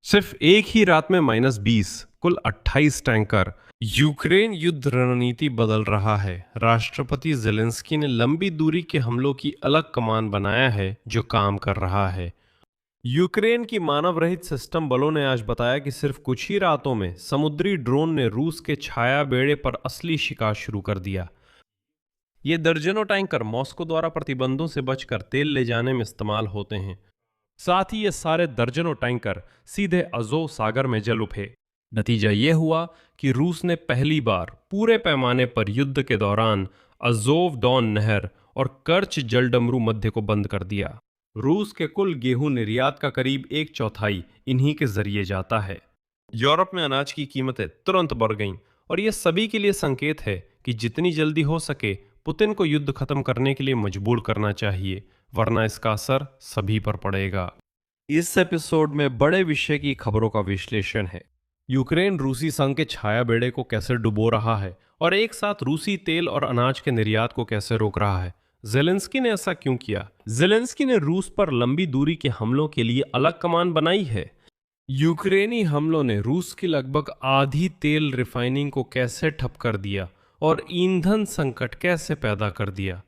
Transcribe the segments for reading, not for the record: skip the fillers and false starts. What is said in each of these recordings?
सिर्फ एक ही रात में -20, कुल 28 टैंकर। यूक्रेन युद्ध रणनीति बदल रहा है। राष्ट्रपति जेलेंस्की ने लंबी दूरी के हमलों की अलग कमान बनाया है जो काम कर रहा है। यूक्रेन की मानव रहित सिस्टम बलों ने आज बताया कि सिर्फ कुछ ही रातों में समुद्री ड्रोन ने रूस के छाया बेड़े पर असली शिकार शुरू कर दिया। ये दर्जनों टैंकर मॉस्को द्वारा प्रतिबंधों से बचकर तेल ले जाने में इस्तेमाल होते हैं। साथ ही ये सारे दर्जनों टैंकर सीधे अज़ोव सागर में जल उठे। नतीजा ये हुआ कि रूस ने पहली बार पूरे पैमाने पर युद्ध के दौरान अज़ोव डॉन नहर और कर्च जलडमरू मध्य को बंद कर दिया। रूस के कुल गेहूं निर्यात का करीब एक चौथाई इन्हीं के जरिए जाता है। यूरोप में अनाज की कीमतें तुरंत बढ़ गईं और ये सभी के लिए संकेत है कि जितनी जल्दी हो सके पुतिन को युद्ध खत्म करने के लिए मजबूर करना चाहिए, वरना इसका असर सभी पर पड़ेगा। इस एपिसोड में बड़े विषय की खबरों का विश्लेषण है। यूक्रेन रूसी संघ के छाया बेड़े को कैसे डुबो रहा है और एक साथ रूसी तेल और अनाज के निर्यात को कैसे रोक रहा है। जेलेंस्की ने ऐसा क्यों किया? जेलेंस्की ने रूस पर लंबी दूरी के हमलों के लिए अलग कमान बनाई है। यूक्रेनी हमलों ने रूस की लगभग आधी तेल रिफाइनिंग को कैसे ठप कर दिया और ईंधन संकट कैसे पैदा कर दिया।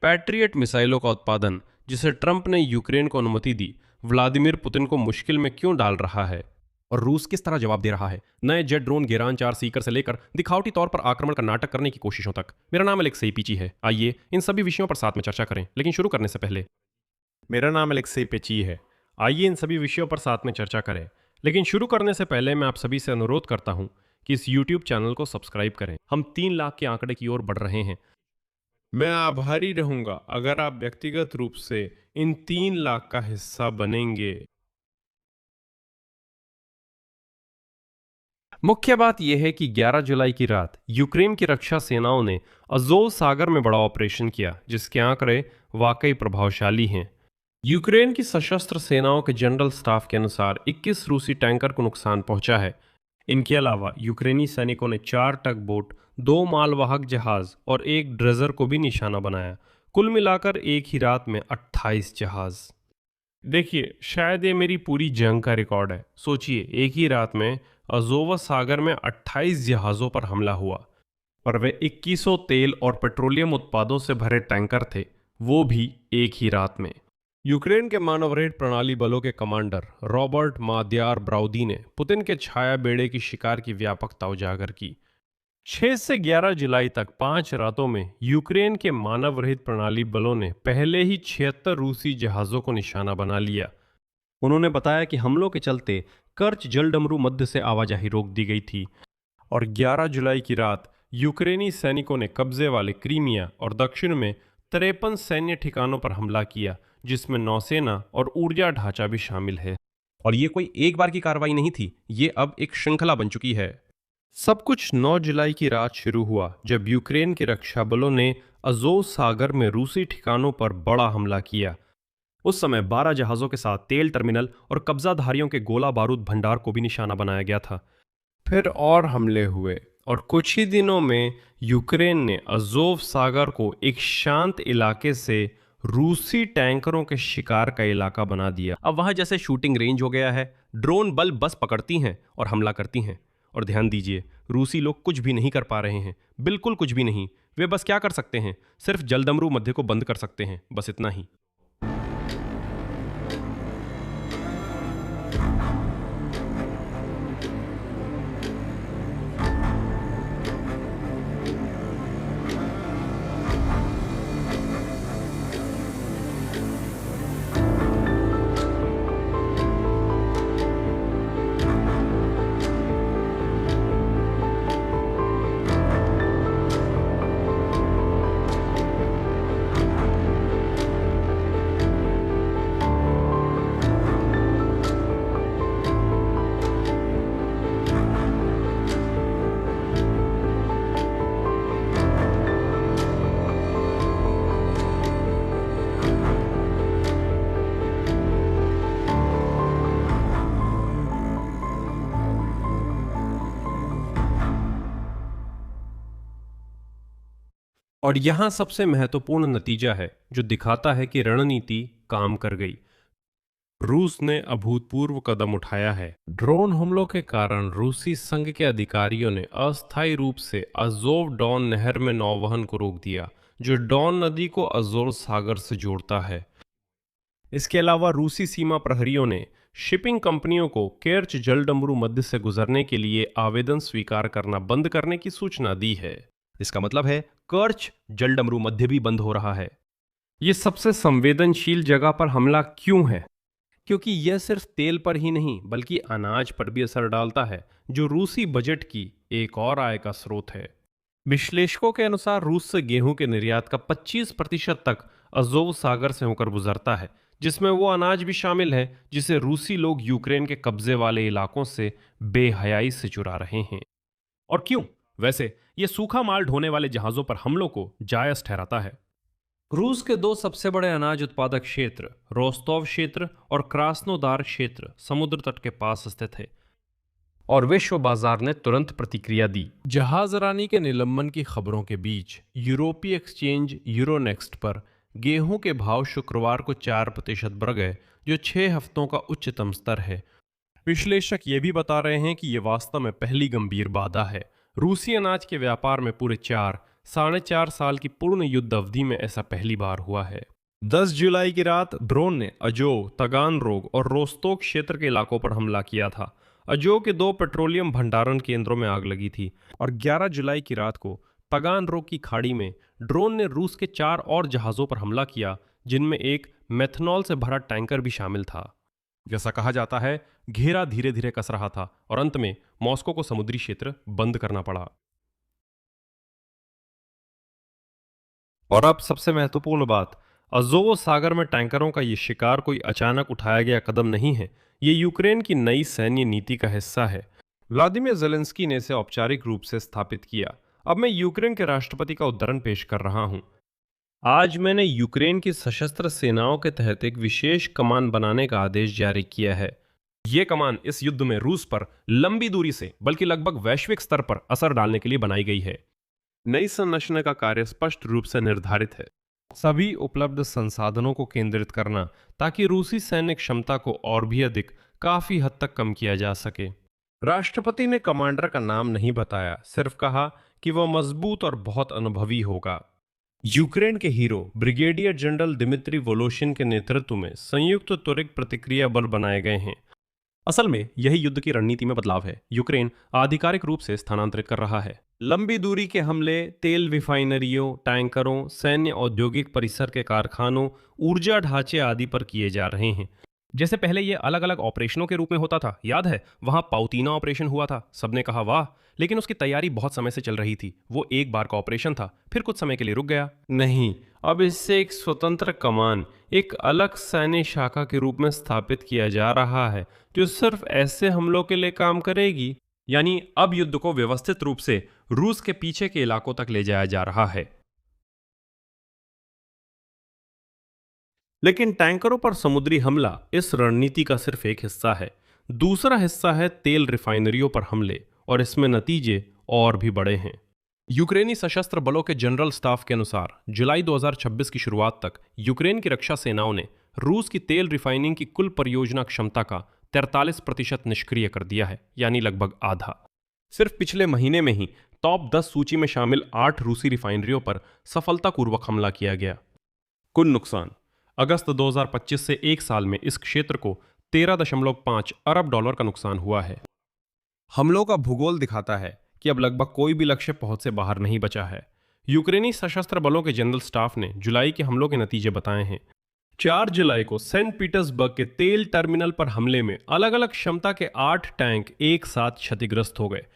पैट्रियट मिसाइलों का उत्पादन, जिसे ट्रंप ने यूक्रेन को अनुमति दी, व्लादिमीर पुतिन को मुश्किल में क्यों डाल रहा है और रूस किस तरह जवाब दे रहा है। नए जेट ड्रोन गेरान 4 सीकर से लेकर दिखावटी तौर पर आक्रमण का नाटक करने की कोशिशों तक। मेरा नाम अलेक्सेई पीची है। आइए इन सभी विषयों पर साथ में चर्चा करें। लेकिन शुरू करने से पहले मेरा नाम अलेक्सेई पेची है। आइए इन सभी विषयों पर साथ में चर्चा करें। लेकिन शुरू करने से पहले मैं आप सभी से अनुरोध करता हूं कि इस YouTube चैनल को सब्सक्राइब करें। हम 3 लाख के आंकड़े की ओर बढ़ रहे हैं। मैं आभारी रहूंगा अगर आप व्यक्तिगत रूप से इन 3 लाख का हिस्सा बनेंगे। मुख्य बात यह है कि 11 जुलाई की रात यूक्रेन की रक्षा सेनाओं ने अज़ोव सागर में बड़ा ऑपरेशन किया, जिसके आंकड़े वाकई प्रभावशाली हैं। यूक्रेन की सशस्त्र सेनाओं के जनरल स्टाफ के अनुसार 21 रूसी टैंकर को नुकसान पहुंचा है। इनके अलावा यूक्रेनी सैनिकों ने 4 टग बोट, 2 मालवाहक जहाज और 1 ड्रेजर को भी निशाना बनाया। कुल मिलाकर एक ही रात में 28 जहाज। देखिए, शायद ये मेरी पूरी जंग का रिकॉर्ड है। सोचिए, एक ही रात में अज़ोव सागर में 28 जहाज़ों पर हमला हुआ, पर वे 2100 तेल और पेट्रोलियम उत्पादों से भरे टैंकर थे, वो भी एक ही रात में। यूक्रेन के मानव रहित प्रणाली बलों के कमांडर रॉबर्ट माद्यार ब्राउदी ने पुतिन के छाया बेड़े की शिकार की व्यापकता उजागर की। 6 से 11 जुलाई तक 5 रातों में यूक्रेन के मानव रहित प्रणाली बलों ने पहले ही 76 रूसी जहाज़ों को निशाना बना लिया। उन्होंने बताया कि हमलों के चलते कर्च जलडमरू मध्य से आवाजाही रोक दी गई थी और 11 जुलाई की रात यूक्रेनी सैनिकों ने कब्जे वाले क्रीमिया और दक्षिण में 53 सैन्य ठिकानों पर हमला किया, जिसमें नौसेना और ऊर्जा ढांचा भी शामिल है। और ये कोई एक बार की कार्रवाई नहीं थी, ये अब एक श्रृंखला बन चुकी है। सब कुछ 9 जुलाई की रात शुरू हुआ, जब यूक्रेन के रक्षा बलों ने अज़ोव सागर में रूसी ठिकानों पर बड़ा हमला किया। उस समय 12 जहाज़ों के साथ तेल टर्मिनल और कब्जाधारियों के गोला बारूद भंडार को भी निशाना बनाया गया था। फिर और हमले हुए और कुछ ही दिनों में यूक्रेन ने अज़ोव सागर को एक शांत इलाके से रूसी टैंकरों के शिकार का इलाका बना दिया। अब वहां जैसे शूटिंग रेंज हो गया है। ड्रोन बल बस पकड़ती हैं और हमला करती हैं। और ध्यान दीजिए, रूसी लोग कुछ भी नहीं कर पा रहे हैं, बिल्कुल कुछ भी नहीं। वे बस क्या कर सकते हैं? सिर्फ जलडमरू मध्य को बंद कर सकते हैं, बस इतना ही। और यहां सबसे महत्वपूर्ण नतीजा है जो दिखाता है कि रणनीति काम कर गई। रूस ने अभूतपूर्व कदम उठाया है। ड्रोन हमलों के कारण रूसी संघ के अधिकारियों ने अस्थायी रूप से अजोव डॉन नहर में नौवहन को रोक दिया, जो डॉन नदी को अजोव सागर से जोड़ता है। इसके अलावा रूसी सीमा प्रहरियों ने शिपिंग कंपनियों को केर्च जलडमरू मध्य से गुजरने के लिए आवेदन स्वीकार करना बंद करने की सूचना दी है। इसका मतलब है कर्च जलडमरू मध्य भी बंद हो रहा है। ये सबसे संवेदनशील जगह पर हमला क्यों है? क्योंकि यह सिर्फ तेल पर ही नहीं बल्कि अनाज पर भी असर डालता है, जो रूसी बजट की एक और आय का स्रोत है। विश्लेषकों के अनुसार रूस से गेहूं के निर्यात का 25% तक अजोव सागर से होकर गुजरता है, जिसमें वो अनाज भी शामिल है जिसे रूसी लोग यूक्रेन के कब्जे वाले इलाकों से बेहयाई से चुरा रहे हैं। और क्यों? वैसे ये सूखा माल ढोने वाले जहाजों पर हमलों को जायज ठहराता है। रूस के दो सबसे बड़े अनाज उत्पादक क्षेत्र रोस्तोव क्षेत्र और क्रास्नोदार क्षेत्र समुद्र तट के पास स्थित है, और विश्व बाजार ने तुरंत प्रतिक्रिया दी। जहाजरानी के निलंबन की खबरों के बीच यूरोपीय एक्सचेंज यूरोनेक्स्ट पर गेहूं के भाव शुक्रवार को 4% बढ़ गए, जो 6 हफ्तों का उच्चतम स्तर है। विश्लेषक ये भी बता रहे हैं कि ये वास्तव में पहली गंभीर बाधा है। रूसी अनाज के व्यापार में पूरे 4-4.5 साल की पूर्ण युद्ध अवधि में ऐसा पहली बार हुआ है। 10 जुलाई की रात ड्रोन ने अजोव, तगानरोग और रोस्तोक क्षेत्र के इलाकों पर हमला किया था। अजोव के 2 पेट्रोलियम भंडारण केंद्रों में आग लगी थी, और 11 जुलाई की रात को तगानरोग की खाड़ी में ड्रोन ने रूस के 4 और जहाजों पर हमला किया, जिनमें एक मेथनॉल से भरा टैंकर भी शामिल था। जैसा कहा जाता है, घेरा धीरे धीरे कस रहा था और अंत में मॉस्को को समुद्री क्षेत्र बंद करना पड़ा। और अब सबसे महत्वपूर्ण बात, अजोव सागर में टैंकरों का ये शिकार कोई अचानक उठाया गया कदम नहीं है। ये यूक्रेन की नई सैन्य नीति का हिस्सा है। व्लादिमीर ज़ेलेंस्की ने इसे औपचारिक रूप से स्थापित किया। अब मैं यूक्रेन के राष्ट्रपति का उद्धरण पेश कर रहा हूं। आज मैंने यूक्रेन की सशस्त्र सेनाओं के तहत एक विशेष कमान बनाने का आदेश जारी किया है। ये कमान इस युद्ध में रूस पर लंबी दूरी से बल्कि लगभग वैश्विक स्तर पर असर डालने के लिए बनाई गई है। नई संरचना का कार्य स्पष्ट रूप से निर्धारित है। सभी उपलब्ध संसाधनों को केंद्रित करना, ताकि रूसी सैन्य क्षमता को और भी अधिक काफी हद तक कम किया जा सके। राष्ट्रपति ने कमांडर का नाम नहीं बताया, सिर्फ कहा कि वह मजबूत और बहुत अनुभवी होगा। यूक्रेन के हीरो ब्रिगेडियर जनरल दिमित्री वोलोशिन के नेतृत्व में संयुक्त त्वरित प्रतिक्रिया बल बनाए गए हैं। असल में यही युद्ध की रणनीति में बदलाव है। यूक्रेन आधिकारिक रूप से स्थानांतरित कर रहा है। लंबी दूरी के हमले तेल रिफाइनरियों, टैंकरों, सैन्य औद्योगिक परिसर के कारखानों, ऊर्जा ढांचे आदि पर किए जा रहे हैं। जैसे पहले ये अलग अलग ऑपरेशनों के रूप में होता था, याद है? वहां पाउतीना ऑपरेशन हुआ था, सबने कहा वाह, लेकिन उसकी तैयारी बहुत समय से चल रही थी। वो एक बार का ऑपरेशन था, फिर कुछ समय के लिए रुक गया। नहीं, अब इससे एक स्वतंत्र कमान, एक अलग सैन्य शाखा के रूप में स्थापित किया जा रहा है, जो सिर्फ ऐसे हमलों के लिए काम करेगी। यानी अब युद्ध को व्यवस्थित रूप से रूस के पीछे के इलाकों तक ले जाया जा रहा है। लेकिन टैंकरों पर समुद्री हमला इस रणनीति का सिर्फ एक हिस्सा है। दूसरा हिस्सा है तेल रिफाइनरियों पर हमले, और इसमें नतीजे और भी बड़े हैं। यूक्रेनी सशस्त्र बलों के जनरल स्टाफ के अनुसार जुलाई 2026 की शुरुआत तक यूक्रेन की रक्षा सेनाओं ने रूस की तेल रिफाइनिंग की कुल परियोजना क्षमता का 43% निष्क्रिय कर दिया है, यानी लगभग आधा। सिर्फ पिछले महीने में ही टॉप 10 सूची में शामिल 8 रूसी रिफाइनरियों पर सफलतापूर्वक हमला किया गया। कुल नुकसान अगस्त 2025 से एक साल में इस क्षेत्र को 13.5 अरब डॉलर का नुकसान हुआ है। हमलों का भूगोल दिखाता है कि अब लगभग कोई भी लक्ष्य पहुंच से बाहर नहीं बचा है। यूक्रेनी सशस्त्र बलों के जनरल स्टाफ ने जुलाई के हमलों के नतीजे बताए हैं। 4 जुलाई को सेंट पीटर्सबर्ग के तेल टर्मिनल पर हमले में अलग अलग क्षमता के 8 टैंक एक साथ क्षतिग्रस्त हो गए।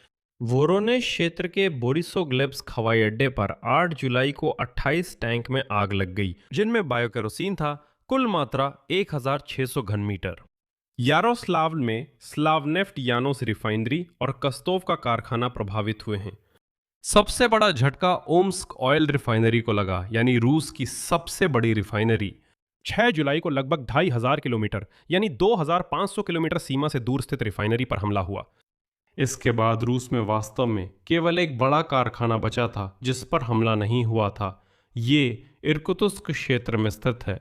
वोरोनेज क्षेत्र के बोरिसोग्लेब्स्क हवाई अड्डे पर 8 जुलाई को 28 टैंक में आग लग गई, जिनमें बायोकेरोसिन था। कुल मात्रा 1600 घन मीटर। यारोस्लाव में स्लावनेफ्ट यानोस रिफाइनरी और कस्तोव का कारखाना प्रभावित हुए हैं। सबसे बड़ा झटका ओम्स्क ऑयल रिफाइनरी को लगा, यानी रूस की सबसे बड़ी रिफाइनरी। 6 जुलाई को लगभग 2500 किलोमीटर यानी 2500 किलोमीटर सीमा से दूर स्थित रिफाइनरी पर हमला हुआ। इसके बाद रूस में वास्तव में केवल एक बड़ा कारखाना बचा था जिस पर हमला नहीं हुआ था। ये इर्कुत्स्क क्षेत्र में स्थित है।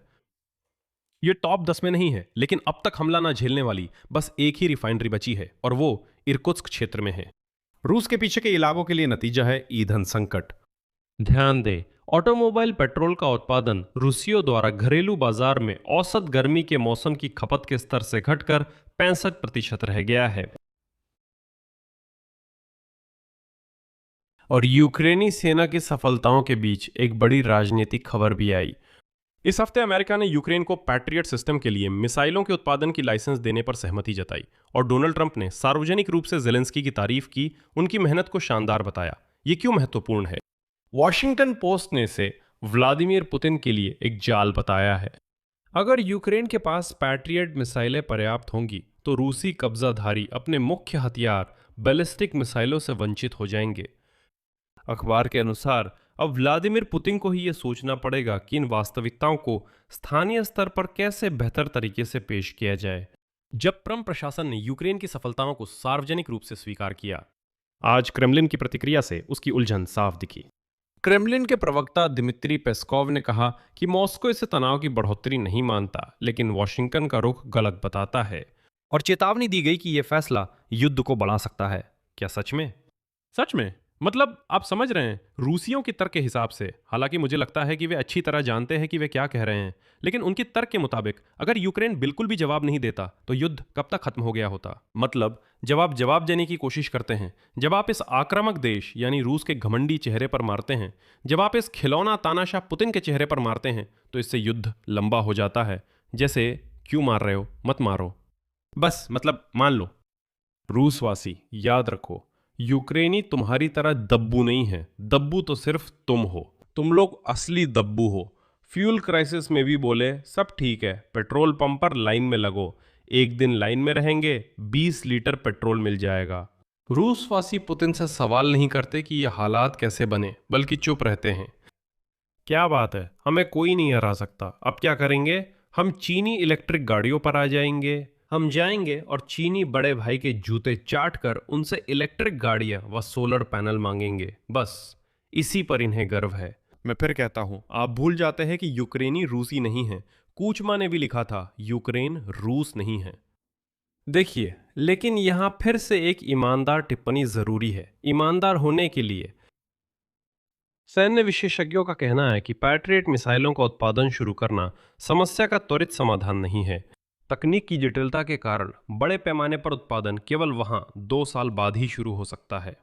ये टॉप 10 में नहीं है, लेकिन अब तक हमला ना झेलने वाली बस एक ही रिफाइनरी बची है और वो इरकुत्स्क क्षेत्र में है। रूस के पीछे के इलाकों के लिए नतीजा है ईंधन संकट। ध्यान दें, ऑटोमोबाइल पेट्रोल का उत्पादन रूसियों द्वारा घरेलू बाजार में औसत गर्मी के मौसम की खपत के स्तर से घटकर 65% रह गया है। और यूक्रेनी सेना की सफलताओं के बीच एक बड़ी राजनीतिक खबर भी आई। इस हफ्ते अमेरिका ने यूक्रेन को पैट्रियट सिस्टम के लिए मिसाइलों के उत्पादन की लाइसेंस देने पर सहमति जताई और डोनाल्ड ट्रंप ने सार्वजनिक रूप से जेलेंस्की की तारीफ की, उनकी मेहनत को शानदार बताया। ये क्यों महत्वपूर्ण है? वॉशिंगटन पोस्ट ने इसे व्लादिमीर पुतिन के लिए एक जाल बताया है। अगर यूक्रेन के पास पैट्रियट मिसाइलें पर्याप्त होंगी तो रूसी कब्जाधारी अपने मुख्य हथियार बैलिस्टिक मिसाइलों से वंचित हो जाएंगे। अखबार के अनुसार अब व्लादिमीर पुतिन को ही यह सोचना पड़ेगा कि इन वास्तविकताओं को स्थानीय स्तर पर कैसे बेहतर तरीके से पेश किया जाए। जब ट्रंप प्रशासन ने यूक्रेन की सफलताओं को सार्वजनिक रूप से स्वीकार किया, आज क्रेमलिन की प्रतिक्रिया से उसकी उलझन साफ दिखी। क्रेमलिन के प्रवक्ता दिमित्री पेस्कोव ने कहा कि मॉस्को इसे तनाव की बढ़ोतरी नहीं मानता, लेकिन वॉशिंगटन का रुख गलत बताता है और चेतावनी दी गई कि यह फैसला युद्ध को बढ़ा सकता है। क्या सच में? सच में मतलब आप समझ रहे हैं, रूसियों के तर्क के हिसाब से, हालांकि मुझे लगता है कि वे अच्छी तरह जानते हैं कि वे क्या कह रहे हैं, लेकिन उनके तर्क के मुताबिक अगर यूक्रेन बिल्कुल भी जवाब नहीं देता तो युद्ध कब तक खत्म हो गया होता। मतलब जब आप जवाब देने की कोशिश करते हैं, जब आप इस आक्रामक देश यानी रूस के घमंडी चेहरे पर मारते हैं, जब आप इस खिलौना तानाशाह पुतिन के चेहरे पर मारते हैं, तो इससे युद्ध लंबा हो जाता है। जैसे क्यों मार रहे हो, मत मारो, बस मतलब मान लो। रूसवासी याद रखो, यूक्रेनी तुम्हारी तरह दब्बू नहीं है। दब्बू तो सिर्फ तुम हो, तुम लोग असली दब्बू हो। फ्यूल क्राइसिस में भी बोले सब ठीक है, पेट्रोल पंप पर लाइन में लगो, एक दिन लाइन में रहेंगे, 20 लीटर पेट्रोल मिल जाएगा। रूसवासी पुतिन से सवाल नहीं करते कि ये हालात कैसे बने, बल्कि चुप रहते हैं। क्या बात है, हमें कोई नहीं हरा सकता, अब क्या करेंगे? हम चीनी इलेक्ट्रिक गाड़ियों पर आ जाएंगे। हम जाएंगे और चीनी बड़े भाई के जूते चाट कर उनसे इलेक्ट्रिक गाड़ियां व सोलर पैनल मांगेंगे। बस इसी पर इन्हें गर्व है। मैं फिर कहता हूं, आप भूल जाते हैं कि यूक्रेनी रूसी नहीं है। कूचमा ने भी लिखा था, यूक्रेन रूस नहीं है। देखिए, लेकिन यहां फिर से एक ईमानदार टिप्पणी जरूरी है। ईमानदार होने के लिए सैन्य विशेषज्ञों का कहना है कि पैट्रियट मिसाइलों का उत्पादन शुरू करना समस्या का त्वरित समाधान नहीं है। तकनीक की जटिलता के कारण बड़े पैमाने पर उत्पादन केवल वहां 2 साल बाद ही शुरू हो सकता है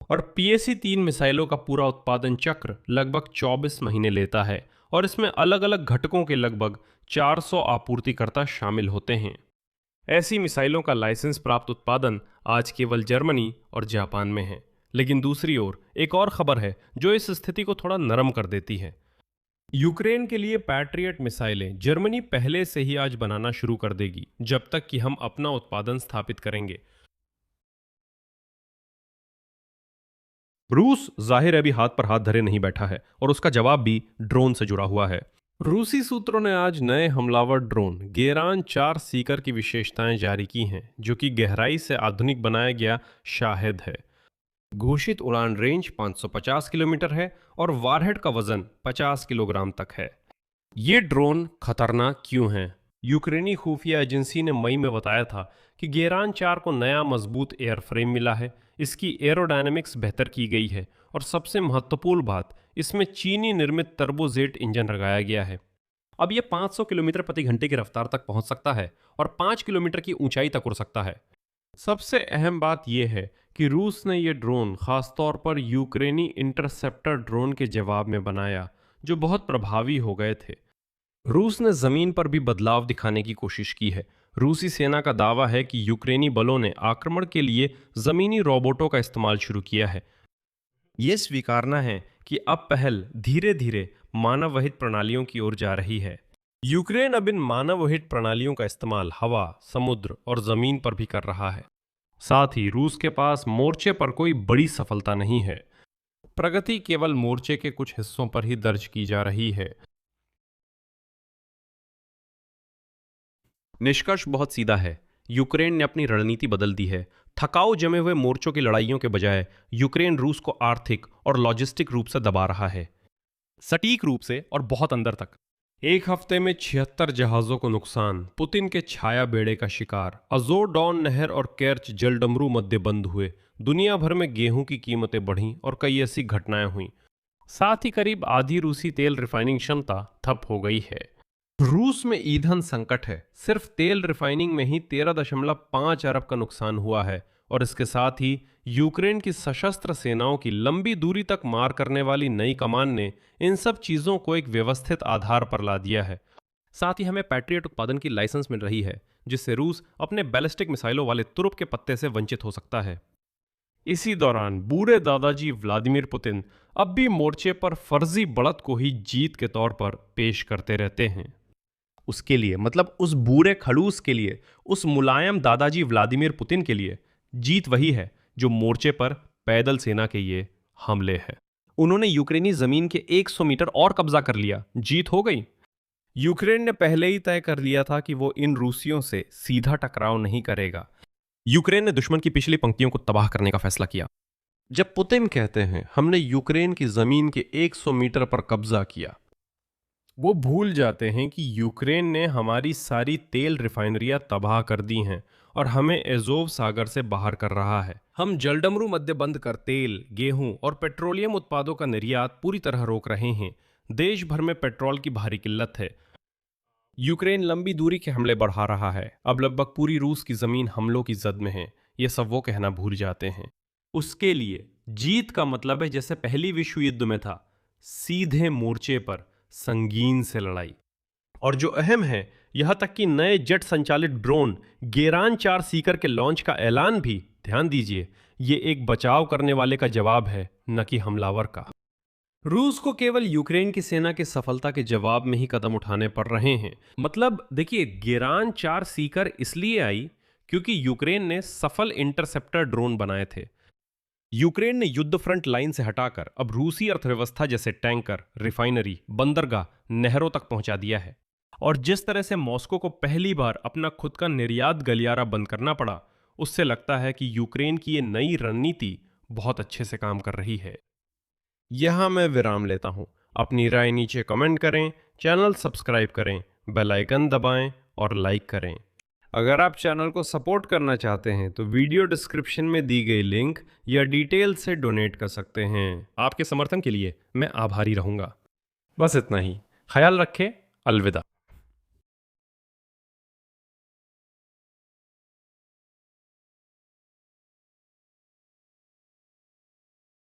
और PAC-3 मिसाइलों का पूरा उत्पादन चक्र लगभग 24 महीने लेता है और इसमें अलग अलग घटकों के लगभग 400 आपूर्तिकर्ता शामिल होते हैं। ऐसी मिसाइलों का लाइसेंस प्राप्त उत्पादन आज केवल जर्मनी और जापान में है। लेकिन दूसरी ओर एक और खबर है जो इस स्थिति को थोड़ा नरम कर देती है। यूक्रेन के लिए पैट्रियट मिसाइलें जर्मनी पहले से ही आज बनाना शुरू कर देगी, जब तक कि हम अपना उत्पादन स्थापित करेंगे। रूस जाहिर है अभी हाथ पर हाथ धरे नहीं बैठा है और उसका जवाब भी ड्रोन से जुड़ा हुआ है। रूसी सूत्रों ने आज नए हमलावर ड्रोन गेरान 4 सीकर की विशेषताएं जारी की हैं, जो कि गहराई से आधुनिक बनाया गया शाहेद है। घोषित उड़ान रेंज 550 किलोमीटर है और वारहेड का वजन 50 किलोग्राम तक है। ये ड्रोन खतरनाक क्यों हैं? यूक्रेनी खुफिया एजेंसी ने मई में बताया था कि गेरान 4 को नया मजबूत एयरफ्रेम मिला है, इसकी एरोडायनेमिक्स बेहतर की गई है और सबसे महत्वपूर्ण बात, इसमें चीनी निर्मित टर्बोजेट इंजन लगाया गया है। अब यह 500 किलोमीटर प्रति घंटे की रफ्तार तक पहुंच सकता है और 5 किलोमीटर की ऊंचाई तक उड़ सकता है। सबसे अहम बात यह है कि रूस ने यह ड्रोन खासतौर पर यूक्रेनी इंटरसेप्टर ड्रोन के जवाब में बनाया, जो बहुत प्रभावी हो गए थे। रूस ने जमीन पर भी बदलाव दिखाने की कोशिश की है। रूसी सेना का दावा है कि यूक्रेनी बलों ने आक्रमण के लिए जमीनी रोबोटों का इस्तेमाल शुरू किया है। यह स्वीकारना है कि अब पहल धीरे धीरे मानव वहित प्रणालियों की ओर जा रही है। यूक्रेन अब इन मानव वहित प्रणालियों का इस्तेमाल हवा, समुद्र और जमीन पर भी कर रहा है। साथ ही रूस के पास मोर्चे पर कोई बड़ी सफलता नहीं है। प्रगति केवल मोर्चे के कुछ हिस्सों पर ही दर्ज की जा रही है। निष्कर्ष बहुत सीधा है, यूक्रेन ने अपनी रणनीति बदल दी है। थकाऊ जमे हुए मोर्चों की लड़ाइयों के बजाय यूक्रेन रूस को आर्थिक और लॉजिस्टिक रूप से दबा रहा है, सटीक रूप से और बहुत अंदर तक। एक हफ्ते में 76 जहाजों को नुकसान, पुतिन के छाया बेड़े का शिकार, अजोर डॉन नहर और केर्च जलडमरू मध्य बंद हुए, दुनिया भर में गेहूं की कीमतें बढ़ीं और कई ऐसी घटनाएं हुईं। साथ ही करीब आधी रूसी तेल रिफाइनिंग क्षमता ठप हो गई है। रूस में ईंधन संकट है। सिर्फ तेल रिफाइनिंग में ही 13.5 अरब का नुकसान हुआ है और इसके साथ ही यूक्रेन की सशस्त्र सेनाओं की लंबी दूरी तक मार करने वाली नई कमान ने इन सब चीजों को एक व्यवस्थित आधार पर ला दिया है। साथ ही हमें पैट्रियट उत्पादन की लाइसेंस मिल रही है, जिससे रूस अपने बैलिस्टिक मिसाइलों वाले तुरुप के पत्ते से वंचित हो सकता है। इसी दौरान बूढ़े दादाजी व्लादिमीर पुतिन अब भी मोर्चे पर फर्जी बढ़त को ही जीत के तौर पर पेश करते रहते हैं। उसके लिए मतलब उस बूढ़े खड़ूस के लिए, उस मुलायम दादाजी व्लादिमीर पुतिन के लिए जीत वही है जो मोर्चे पर पैदल सेना के ये हमले हैं। उन्होंने यूक्रेनी जमीन के 100 मीटर और कब्जा कर लिया, जीत हो गई। यूक्रेन ने पहले ही तय कर लिया था कि वो इन रूसियों से सीधा टकराव नहीं करेगा। यूक्रेन ने दुश्मन की पिछली पंक्तियों को तबाह करने का फैसला किया। जब पुतिन कहते हैं हमने यूक्रेन की जमीन के 100 मीटर पर कब्जा किया, वो भूल जाते हैं कि यूक्रेन ने हमारी सारी तेल रिफाइनरियां तबाह कर दी हैं और हमें एजोव सागर से बाहर कर रहा है। हम जलडमरू मध्य बंद कर तेल, गेहूं और पेट्रोलियम उत्पादों का निर्यात पूरी तरह रोक रहे हैं। देश भर में पेट्रोल की भारी किल्लत है। यूक्रेन लंबी दूरी के हमले बढ़ा रहा है। अब लगभग पूरी रूस की जमीन हमलों की जद में है। ये सब वो कहना भूल जाते हैं। उसके लिए जीत का मतलब है जैसे पहली विश्व युद्ध में था, सीधे मोर्चे पर संगीन से लड़ाई। और जो अहम है, यहां तक कि नए जेट संचालित ड्रोन गेरान 4 सीकर के लॉन्च का ऐलान भी, ध्यान दीजिए, ये एक बचाव करने वाले का जवाब है, न कि हमलावर का। रूस को केवल यूक्रेन की सेना की सफलता के जवाब में ही कदम उठाने पड़ रहे हैं। मतलब देखिए, गेरान 4 सीकर इसलिए आई क्योंकि यूक्रेन ने सफल इंटरसेप्टर ड्रोन बनाए थे। यूक्रेन ने युद्ध फ्रंट लाइन से हटाकर अब रूसी अर्थव्यवस्था जैसे टैंकर, रिफाइनरी, बंदरगाह, नहरों तक पहुंचा दिया है। और जिस तरह से मॉस्को को पहली बार अपना खुद का निर्यात गलियारा बंद करना पड़ा, उससे लगता है कि यूक्रेन की ये नई रणनीति बहुत अच्छे से काम कर रही है। यहां मैं विराम लेता हूं। अपनी राय नीचे कमेंट करें, चैनल सब्सक्राइब करें, बेल आइकन दबाएं और लाइक करें। अगर आप चैनल को सपोर्ट करना चाहते हैं तो वीडियो डिस्क्रिप्शन में दी गई लिंक या डिटेल से डोनेट कर सकते हैं। आपके समर्थन के लिए मैं आभारी रहूंगा। बस इतना ही। ख्याल रखें। अलविदा।